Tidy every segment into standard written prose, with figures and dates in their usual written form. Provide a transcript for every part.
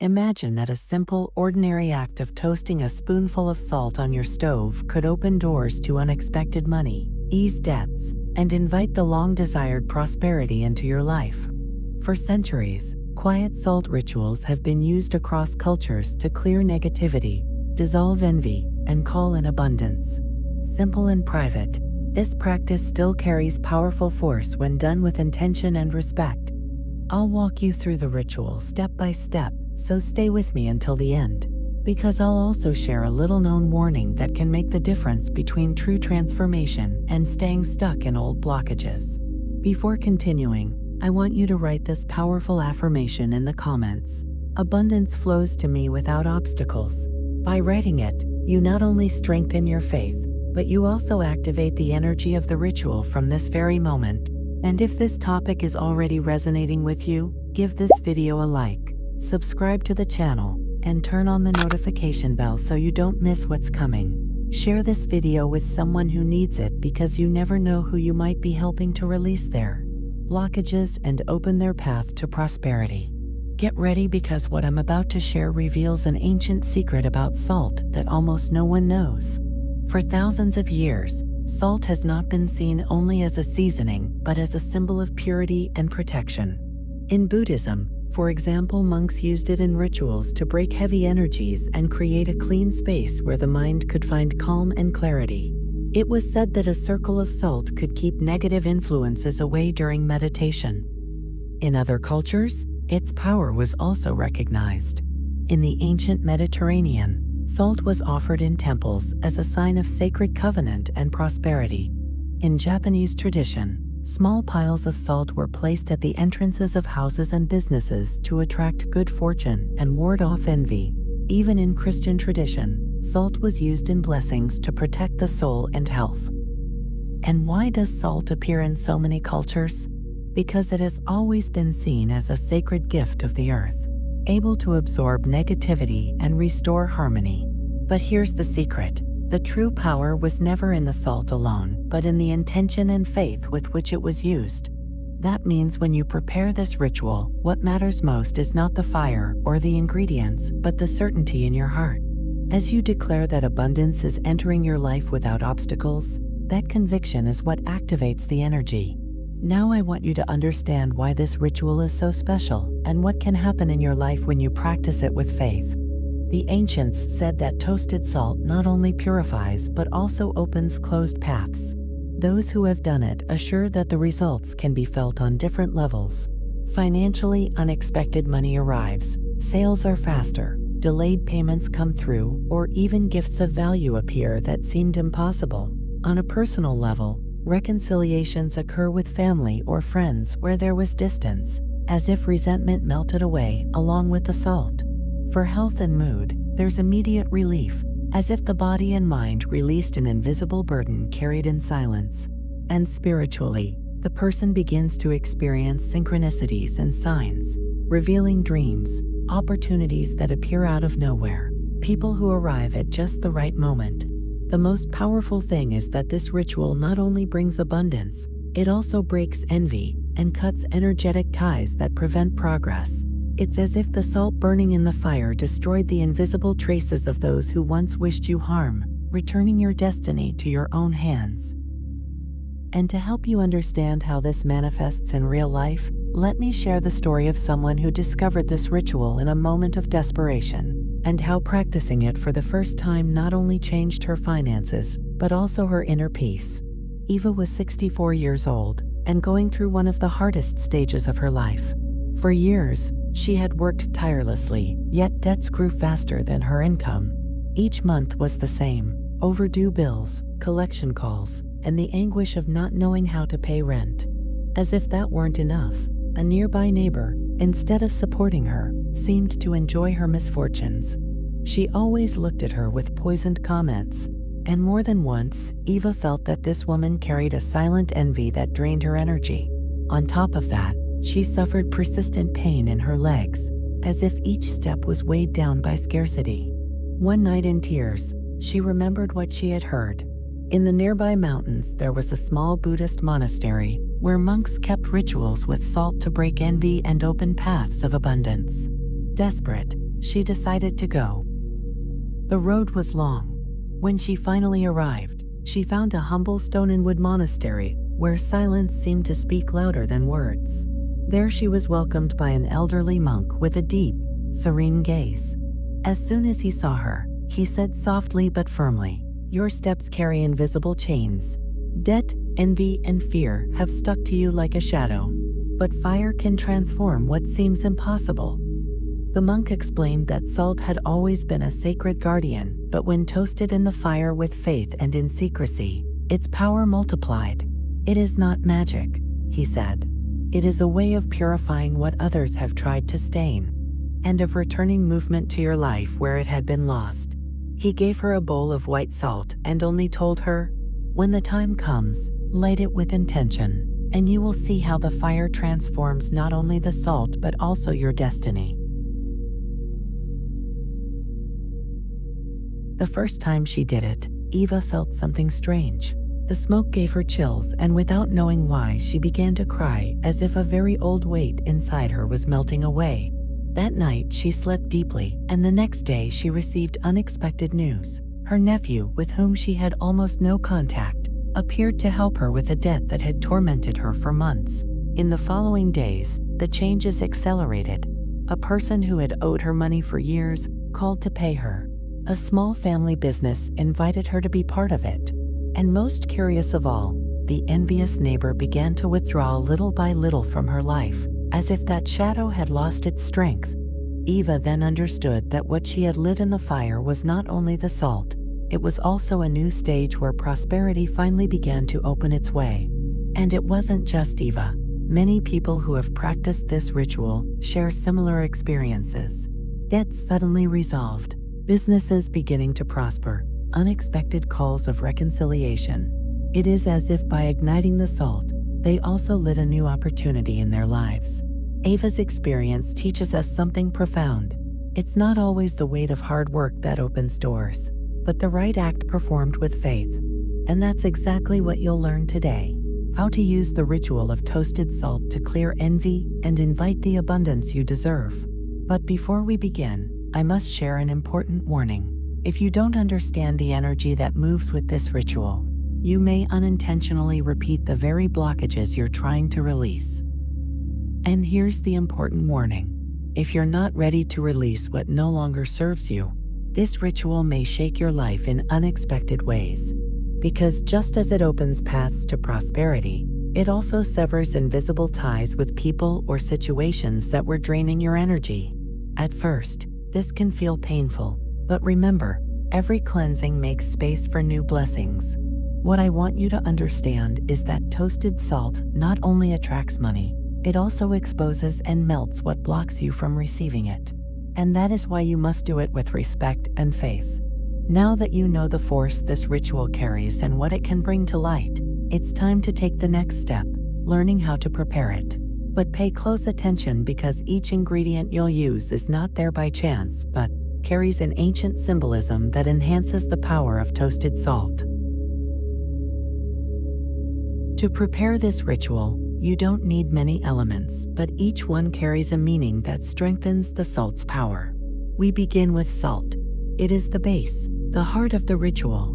Imagine that a simple, ordinary act of toasting a spoonful of salt on your stove could open doors to unexpected money, ease debts, and invite the long-desired prosperity into your life. For centuries, quiet salt rituals have been used across cultures to clear negativity, dissolve envy, and call in abundance. Simple and private, this practice still carries powerful force when done with intention and respect. I'll walk you through the ritual step by step, so stay with me until the end, because I'll also share a little-known warning that can make the difference between true transformation and staying stuck in old blockages. Before continuing, I want you to write this powerful affirmation in the comments. Abundance flows to me without obstacles. By writing it, you not only strengthen your faith, but you also activate the energy of the ritual from this very moment. And if this topic is already resonating with you, give this video a like, subscribe to the channel, and turn on the notification bell so you don't miss what's coming. Share this video with someone who needs it, because you never know who you might be helping to release their blockages and open their path to prosperity. Get ready, because what I'm about to share reveals an ancient secret about salt that almost no one knows. For thousands of years, salt has not been seen only as a seasoning, but as a symbol of purity and protection. In Buddhism, for example, monks used it in rituals to break heavy energies and create a clean space where the mind could find calm and clarity. It was said that a circle of salt could keep negative influences away during meditation. In other cultures, its power was also recognized. In the ancient Mediterranean, salt was offered in temples as a sign of sacred covenant and prosperity. In Japanese tradition, small piles of salt were placed at the entrances of houses and businesses to attract good fortune and ward off envy. Even in Christian tradition, salt was used in blessings to protect the soul and health. And why does salt appear in so many cultures? Because it has always been seen as a sacred gift of the earth, able to absorb negativity and restore harmony. But here's the secret. The true power was never in the salt alone, but in the intention and faith with which it was used. That means when you prepare this ritual, what matters most is not the fire or the ingredients, but the certainty in your heart. As you declare that abundance is entering your life without obstacles, that conviction is what activates the energy. Now I want you to understand why this ritual is so special and what can happen in your life when you practice it with faith. The ancients said that toasted salt not only purifies but also opens closed paths. Those who have done it assure that the results can be felt on different levels. Financially, unexpected money arrives, sales are faster, delayed payments come through, or even gifts of value appear that seemed impossible. On a personal level, reconciliations occur with family or friends where there was distance, as if resentment melted away along with the salt. For health and mood, there's immediate relief, as if the body and mind released an invisible burden carried in silence. And spiritually, the person begins to experience synchronicities and signs, revealing dreams, opportunities that appear out of nowhere, people who arrive at just the right moment. The most powerful thing is that this ritual not only brings abundance, it also breaks envy and cuts energetic ties that prevent progress. It's as if the salt burning in the fire destroyed the invisible traces of those who once wished you harm, returning your destiny to your own hands. And to help you understand how this manifests in real life, let me share the story of someone who discovered this ritual in a moment of desperation, and how practicing it for the first time not only changed her finances, but also her inner peace. Eva was 64 years old, and going through one of the hardest stages of her life. For years, she had worked tirelessly, yet debts grew faster than her income. Each month was the same: overdue bills, collection calls, and the anguish of not knowing how to pay rent. As if that weren't enough, a nearby neighbor, instead of supporting her, seemed to enjoy her misfortunes. She always looked at her with poisoned comments, and more than once, Eva felt that this woman carried a silent envy that drained her energy. On top of that, she suffered persistent pain in her legs, as if each step was weighed down by scarcity. One night in tears, she remembered what she had heard. In the nearby mountains, there was a small Buddhist monastery where monks kept rituals with salt to break envy and open paths of abundance. Desperate, she decided to go. The road was long. When she finally arrived, she found a humble stone-and-wood monastery where silence seemed to speak louder than words. There she was welcomed by an elderly monk with a deep, serene gaze. As soon as he saw her, he said softly but firmly, "Your steps carry invisible chains. Debt, envy, and fear have stuck to you like a shadow. But fire can transform what seems impossible." The monk explained that salt had always been a sacred guardian, but when toasted in the fire with faith and in secrecy, its power multiplied. "It is not magic," he said. "It is a way of purifying what others have tried to stain, and of returning movement to your life where it had been lost." He gave her a bowl of white salt and only told her, "When the time comes, light it with intention, and you will see how the fire transforms not only the salt but also your destiny." The first time she did it, Eva felt something strange. The smoke gave her chills, and without knowing why, she began to cry as if a very old weight inside her was melting away. That night, she slept deeply, and the next day she received unexpected news. Her nephew, with whom she had almost no contact, appeared to help her with a debt that had tormented her for months. In the following days, the changes accelerated. A person who had owed her money for years called to pay her. A small family business invited her to be part of it. And most curious of all, the envious neighbor began to withdraw little by little from her life, as if that shadow had lost its strength. Eva then understood that what she had lit in the fire was not only the salt, it was also a new stage where prosperity finally began to open its way. And it wasn't just Eva. Many people who have practiced this ritual share similar experiences. Debts suddenly resolved, businesses beginning to prosper, unexpected calls of reconciliation. It is as if by igniting the salt, they also lit a new opportunity in their lives. Eva's experience teaches us something profound. It's not always the weight of hard work that opens doors, but the right act performed with faith. And that's exactly what you'll learn today. How to use the ritual of toasted salt to clear envy and invite the abundance you deserve. But before we begin, I must share an important warning. If you don't understand the energy that moves with this ritual, you may unintentionally repeat the very blockages you're trying to release. And here's the important warning. If you're not ready to release what no longer serves you, this ritual may shake your life in unexpected ways. Because just as it opens paths to prosperity, it also severs invisible ties with people or situations that were draining your energy. At first, this can feel painful, but remember, every cleansing makes space for new blessings. What I want you to understand is that toasted salt not only attracts money, it also exposes and melts what blocks you from receiving it. And that is why you must do it with respect and faith. Now that you know the force this ritual carries and what it can bring to light, it's time to take the next step, learning how to prepare it. But pay close attention, because each ingredient you'll use is not there by chance, but carries an ancient symbolism that enhances the power of toasted salt. To prepare this ritual, you don't need many elements, but each one carries a meaning that strengthens the salt's power. We begin with salt. It is the base, the heart of the ritual.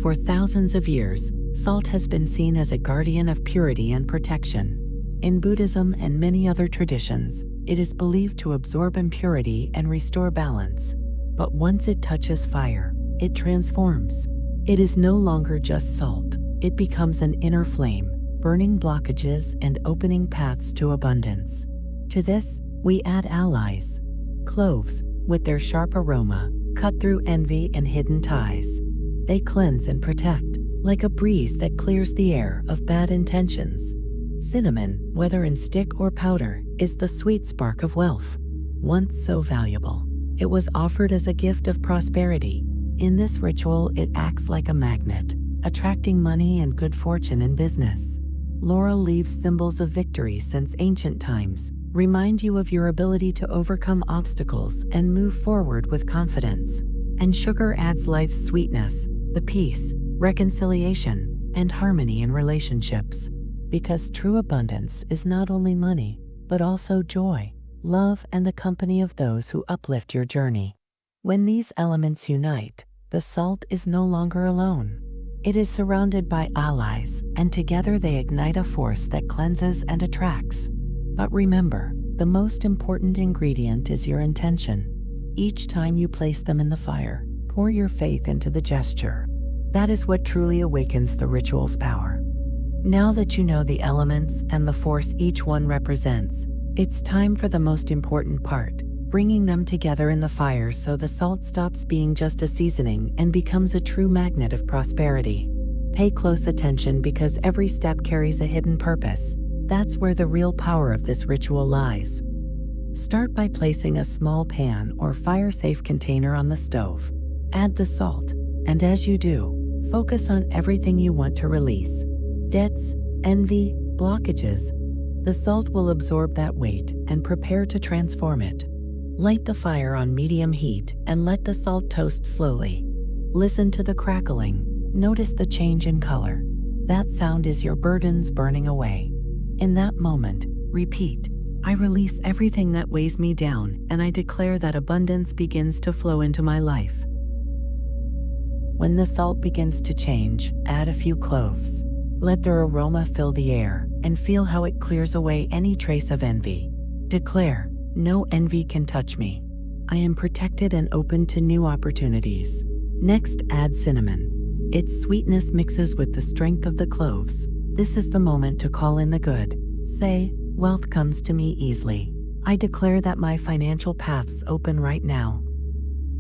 For thousands of years, salt has been seen as a guardian of purity and protection. In Buddhism and many other traditions, it is believed to absorb impurity and restore balance. But once it touches fire, it transforms. It is no longer just salt. It becomes an inner flame, burning blockages and opening paths to abundance. To this, we add allies. Cloves, with their sharp aroma, cut through envy and hidden ties. They cleanse and protect, like a breeze that clears the air of bad intentions. Cinnamon, whether in stick or powder, is the sweet spark of wealth. Once so valuable, it was offered as a gift of prosperity. In this ritual, it acts like a magnet, attracting money and good fortune in business. Laurel leaves, symbols of victory since ancient times, remind you of your ability to overcome obstacles and move forward with confidence. And sugar adds life's sweetness, the peace, reconciliation, and harmony in relationships. Because true abundance is not only money, but also joy, love, and the company of those who uplift your journey. When these elements unite, the salt is no longer alone. It is surrounded by allies, and together they ignite a force that cleanses and attracts. But remember, the most important ingredient is your intention. Each time you place them in the fire, pour your faith into the gesture. That is what truly awakens the ritual's power. Now that you know the elements and the force each one represents, it's time for the most important part, bringing them together in the fire so the salt stops being just a seasoning and becomes a true magnet of prosperity. Pay close attention because every step carries a hidden purpose. That's where the real power of this ritual lies. Start by placing a small pan or fire-safe container on the stove. Add the salt, and as you do, focus on everything you want to release. Debts, envy, blockages. The salt will absorb that weight and prepare to transform it. Light the fire on medium heat and let the salt toast slowly. Listen to the crackling. Notice the change in color. That sound is your burdens burning away. In that moment, repeat, I release everything that weighs me down, and I declare that abundance begins to flow into my life. When the salt begins to change, add a few cloves. Let their aroma fill the air, and feel how it clears away any trace of envy. Declare, no envy can touch me. I am protected and open to new opportunities. Next, add cinnamon. Its sweetness mixes with the strength of the cloves. This is the moment to call in the good. Say, wealth comes to me easily. I declare that my financial paths open right now.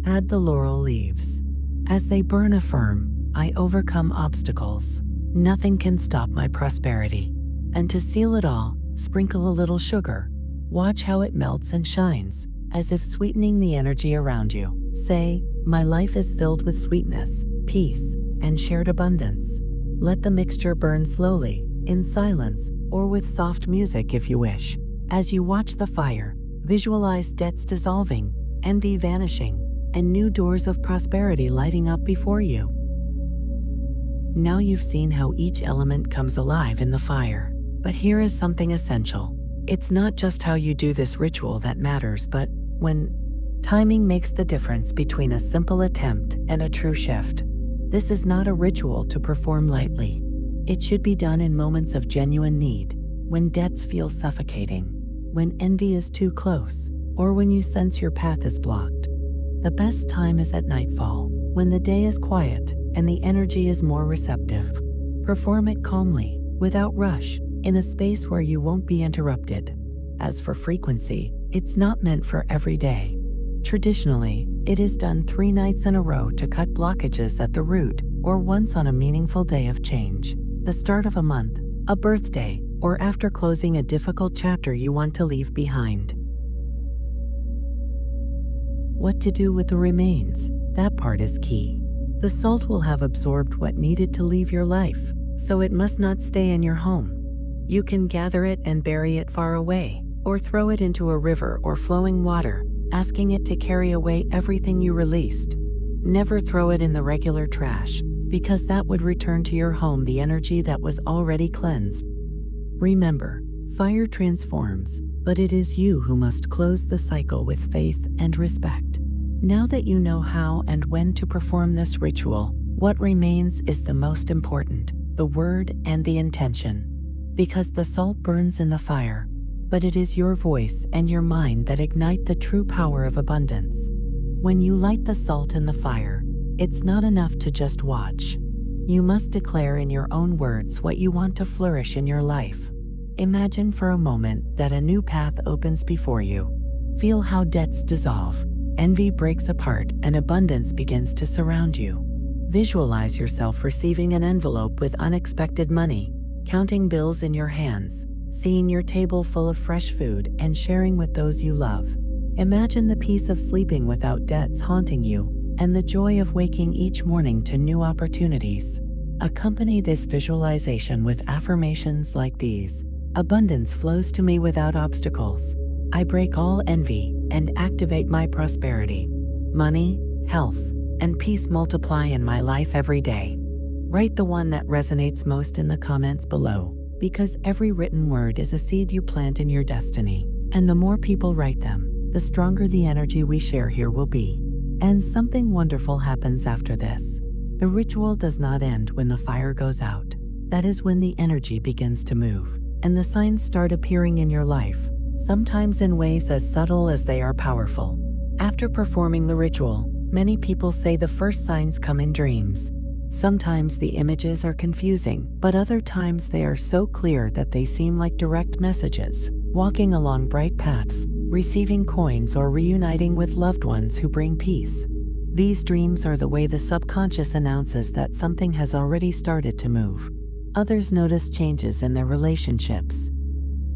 Add the laurel leaves. As they burn, affirm, I overcome obstacles. Nothing can stop my prosperity. And to seal it all, sprinkle a little sugar. Watch how it melts and shines, as if sweetening the energy around you. Say, my life is filled with sweetness, peace, and shared abundance. Let the mixture burn slowly, in silence, or with soft music if you wish. As you watch the fire, visualize debts dissolving, envy vanishing, and new doors of prosperity lighting up before you. Now you've seen how each element comes alive in the fire. But here is something essential. It's not just how you do this ritual that matters, but when timing makes the difference between a simple attempt and a true shift. This is not a ritual to perform lightly. It should be done in moments of genuine need, when debts feel suffocating, when envy is too close, or when you sense your path is blocked. The best time is at nightfall, when the day is quiet and the energy is more receptive. Perform it calmly, without rush, in a space where you won't be interrupted. As for frequency, it's not meant for every day. Traditionally, it is done 3 nights in a row to cut blockages at the root, or once on a meaningful day of change, the start of a month, a birthday, or after closing a difficult chapter you want to leave behind. What to do with the remains? That part is key. The salt will have absorbed what needed to leave your life, so it must not stay in your home. You can gather it and bury it far away, or throw it into a river or flowing water, asking it to carry away everything you released. Never throw it in the regular trash, because that would return to your home the energy that was already cleansed. Remember, fire transforms, but it is you who must close the cycle with faith and respect. Now that you know how and when to perform this ritual, what remains is the most important, the word and the intention. Because the salt burns in the fire, but it is your voice and your mind that ignite the true power of abundance. When you light the salt in the fire, it's not enough to just watch. You must declare in your own words what you want to flourish in your life. Imagine for a moment that a new path opens before you. Feel how debts dissolve, envy breaks apart, and abundance begins to surround you. Visualize yourself receiving an envelope with unexpected money, counting bills in your hands, seeing your table full of fresh food, and sharing with those you love. Imagine the peace of sleeping without debts haunting you, and the joy of waking each morning to new opportunities. Accompany this visualization with affirmations like these. Abundance flows to me without obstacles. I break all envy and activate my prosperity. Money, health, and peace multiply in my life every day. Write the one that resonates most in the comments below, because every written word is a seed you plant in your destiny. And the more people write them, the stronger the energy we share here will be. And something wonderful happens after this. The ritual does not end when the fire goes out. That is when the energy begins to move, and the signs start appearing in your life, sometimes in ways as subtle as they are powerful. After performing the ritual, many people say the first signs come in dreams. Sometimes the images are confusing, but other times they are so clear that they seem like direct messages. Walking along bright paths, receiving coins, or reuniting with loved ones who bring peace. These dreams are the way the subconscious announces that something has already started to move. Others notice changes in their relationships.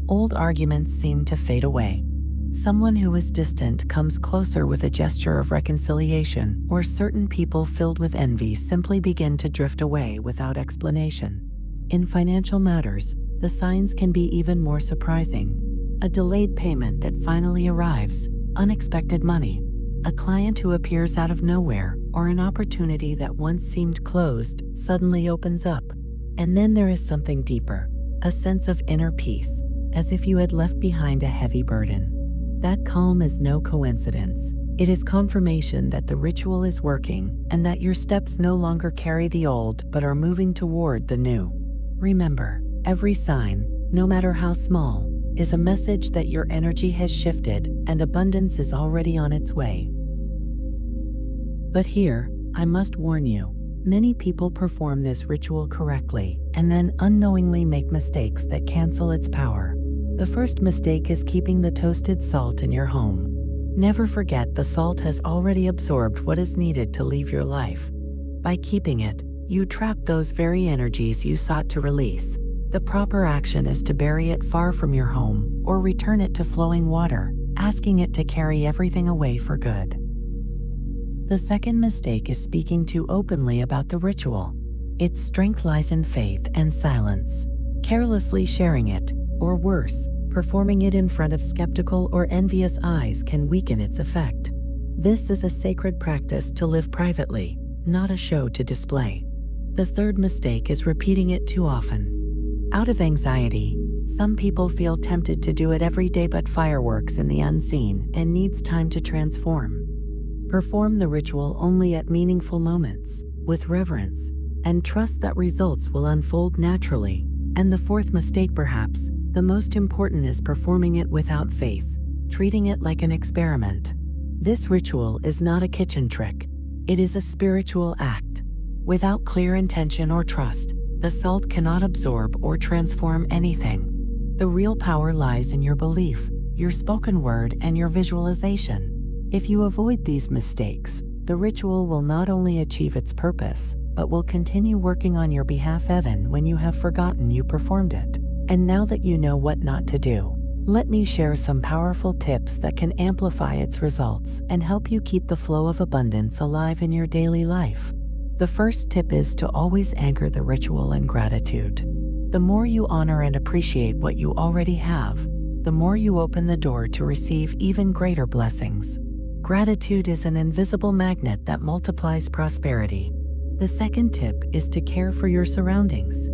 Old arguments seem to fade away. Someone who is distant comes closer with a gesture of reconciliation, or certain people filled with envy simply begin to drift away without explanation. In financial matters, the signs can be even more surprising. A delayed payment that finally arrives, unexpected money, a client who appears out of nowhere, or an opportunity that once seemed closed suddenly opens up. And then there is something deeper, a sense of inner peace, as if you had left behind a heavy burden. That calm is no coincidence. It is confirmation that the ritual is working and that your steps no longer carry the old but are moving toward the new. Remember, every sign, no matter how small, is a message that your energy has shifted and abundance is already on its way. But here, I must warn you, many people perform this ritual correctly and then unknowingly make mistakes that cancel its power. The first mistake is keeping the toasted salt in your home. Never forget the salt has already absorbed what is needed to leave your life. By keeping it, you trap those very energies you sought to release. The proper action is to bury it far from your home or return it to flowing water, asking it to carry everything away for good. The second mistake is speaking too openly about the ritual. Its strength lies in faith and silence. Carelessly sharing it, or worse, performing it in front of skeptical or envious eyes can weaken its effect. This is a sacred practice to live privately, not a show to display. The third mistake is repeating it too often. Out of anxiety, some people feel tempted to do it every day, but fireworks in the unseen and needs time to transform. Perform the ritual only at meaningful moments, with reverence, and trust that results will unfold naturally. And the fourth mistake, perhaps the most important, is performing it without faith, treating it like an experiment. This ritual is not a kitchen trick. It is a spiritual act. Without clear intention or trust, the salt cannot absorb or transform anything. The real power lies in your belief, your spoken word, and your visualization. If you avoid these mistakes, the ritual will not only achieve its purpose, but will continue working on your behalf even when you have forgotten you performed it. And now that you know what not to do, let me share some powerful tips that can amplify its results and help you keep the flow of abundance alive in your daily life. The first tip is to always anchor the ritual in gratitude. The more you honor and appreciate what you already have, the more you open the door to receive even greater blessings. Gratitude is an invisible magnet that multiplies prosperity. The second tip is to care for your surroundings.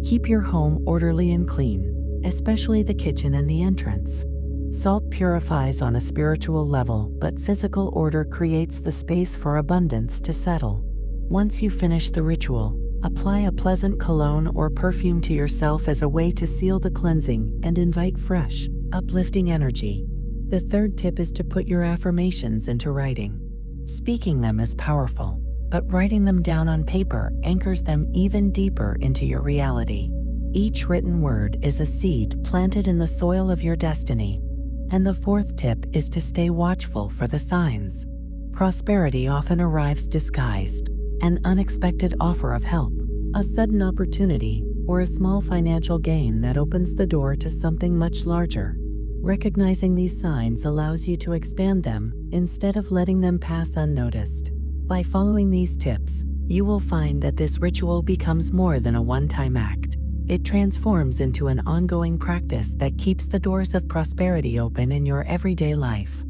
Keep your home orderly and clean, especially the kitchen and the entrance. Salt purifies on a spiritual level, but physical order creates the space for abundance to settle. Once you finish the ritual, apply a pleasant cologne or perfume to yourself as a way to seal the cleansing and invite fresh, uplifting energy. The third tip is to put your affirmations into writing. Speaking them is powerful, but writing them down on paper anchors them even deeper into your reality. Each written word is a seed planted in the soil of your destiny. And the fourth tip is to stay watchful for the signs. Prosperity often arrives disguised. An unexpected offer of help, a sudden opportunity, or a small financial gain that opens the door to something much larger. Recognizing these signs allows you to expand them instead of letting them pass unnoticed. By following these tips, you will find that this ritual becomes more than a one-time act. It transforms into an ongoing practice that keeps the doors of prosperity open in your everyday life.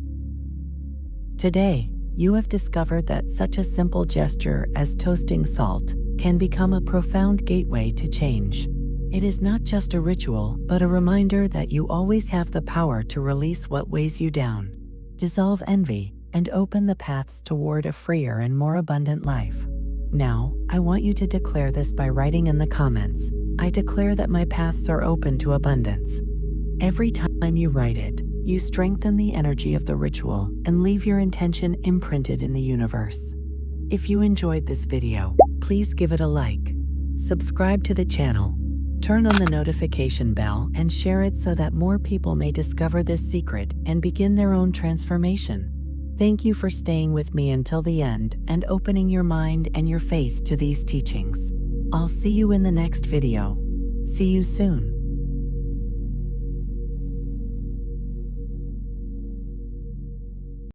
Today, you have discovered that such a simple gesture as toasting salt can become a profound gateway to change. It is not just a ritual, but a reminder that you always have the power to release what weighs you down, dissolve envy, and open the paths toward a freer and more abundant life. Now, I want you to declare this by writing in the comments, "I declare that my paths are open to abundance." Every time you write it, you strengthen the energy of the ritual and leave your intention imprinted in the universe. If you enjoyed this video, please give it a like, subscribe to the channel, turn on the notification bell, and share it so that more people may discover this secret and begin their own transformation. Thank you for staying with me until the end and opening your mind and your faith to these teachings. I'll see you in the next video. See you soon.